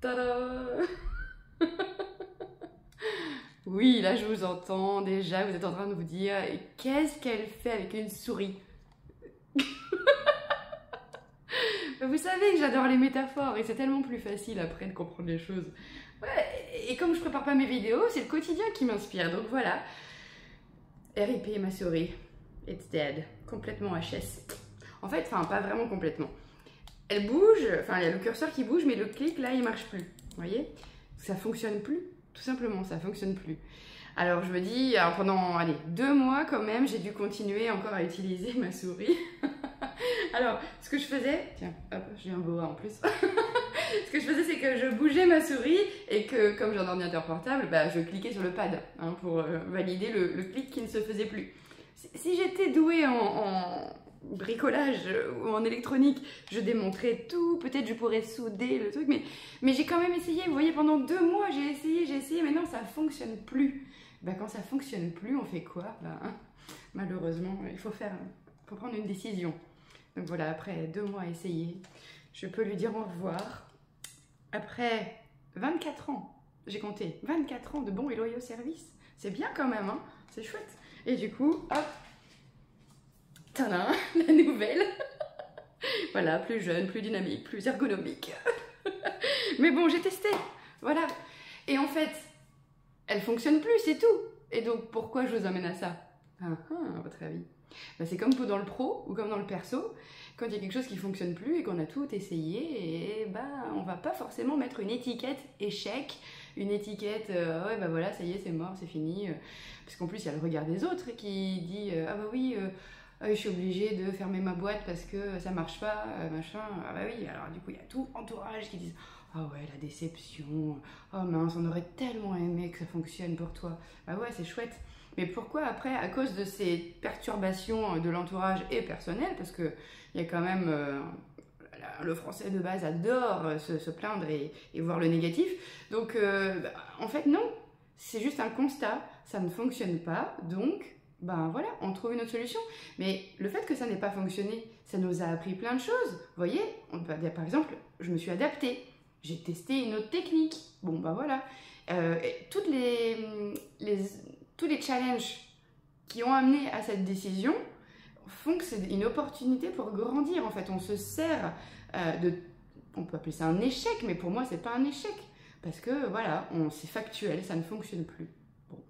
Tada! Oui, là je vous entends déjà, vous êtes en train de vous dire qu'est-ce qu'elle fait avec une souris? Vous savez que j'adore les métaphores et c'est tellement plus facile après de comprendre les choses. Ouais, et comme je prépare pas mes vidéos, c'est le quotidien qui m'inspire. Donc voilà, RIP ma souris, it's dead, complètement HS. En fait, enfin pas vraiment complètement. Elle bouge, enfin il y a le curseur qui bouge, mais le clic là il marche plus. Vous voyez? Ça fonctionne plus, tout simplement, ça fonctionne plus. Alors je me dis, alors pendant allez, 2 mois quand même, j'ai dû continuer encore à utiliser ma souris. Alors ce que je faisais, tiens, hop, j'ai un boa en plus. Ce que je faisais, c'est que je bougeais ma souris et que comme j'ai un ordinateur portable, bah, je cliquais sur le pad hein, pour valider le clic qui ne se faisait plus. Si j'étais douée en bricolage ou en électronique, je démontrais tout, peut-être je pourrais souder le truc, mais j'ai quand même essayé, vous voyez, pendant 2 mois, j'ai essayé, mais non, ça fonctionne plus. Ben, quand ça fonctionne plus, on fait quoi? Ben, malheureusement, il faut prendre une décision. Donc voilà, après 2 mois à essayer, je peux lui dire au revoir. Après 24 ans, j'ai compté, 24 ans de bons et loyaux services, c'est bien quand même, hein, c'est chouette. Et du coup, hop, tadam, la nouvelle. Voilà, plus jeune, plus dynamique, plus ergonomique. Mais bon, j'ai testé, voilà. Et en fait, elle fonctionne plus, c'est tout. Et donc, pourquoi je vous amène à ça? À votre avis? Ben, c'est comme dans le pro ou comme dans le perso. Quand il y a quelque chose qui fonctionne plus et qu'on a tout essayé, et ben, on va pas forcément mettre une étiquette échec, une étiquette ouais ben voilà, ça y est, c'est mort, c'est fini. Parce qu'en plus, il y a le regard des autres qui dit ah bah oui, je suis obligée de fermer ma boîte parce que ça marche pas, machin. Ah bah oui, alors du coup, il y a tout entourage qui disent ah ouais, la déception, oh mince, on aurait tellement aimé que ça fonctionne pour toi. Ah ouais, c'est chouette. Mais pourquoi après, à cause de ces perturbations de l'entourage et personnel, parce qu'il y a quand même, le français de base adore se plaindre et voir le négatif, donc bah, en fait non, c'est juste un constat, ça ne fonctionne pas, donc ben voilà, on trouve une autre solution. Mais le fait que ça n'ait pas fonctionné, ça nous a appris plein de choses. Vous voyez, par exemple, je me suis adaptée, j'ai testé une autre technique, bon ben voilà. Tous les challenges qui ont amené à cette décision font que c'est une opportunité pour grandir. En fait, on se sert on peut appeler ça un échec, mais pour moi, c'est pas un échec. Parce que voilà, c'est factuel, ça ne fonctionne plus. Bon.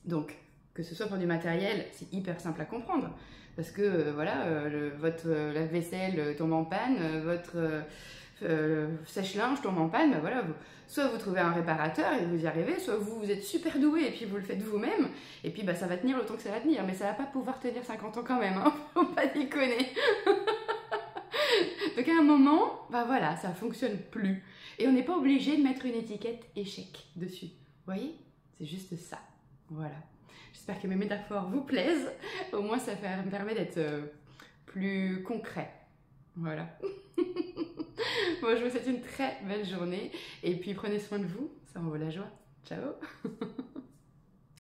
Donc, que ce soit pour du matériel, c'est hyper simple à comprendre. Parce que voilà, votre lave-vaisselle tombe en panne, votre sèche-linge tombe en panne, ben voilà, soit vous trouvez un réparateur et vous y arrivez, soit vous êtes super doué et puis vous le faites vous-même, et puis bah, ça va tenir le temps que ça va tenir, mais ça va pas pouvoir tenir 50 ans quand même, hein, faut pas déconner. Donc à un moment, bah voilà, ça fonctionne plus. Et on n'est pas obligé de mettre une étiquette échec dessus. Vous voyez? C'est juste ça. Voilà. J'espère que mes métaphores vous plaisent. Au moins ça me permet d'être plus concret. Voilà. Bon, je vous souhaite une très belle journée. Et puis prenez soin de vous, ça envoie la joie. Ciao.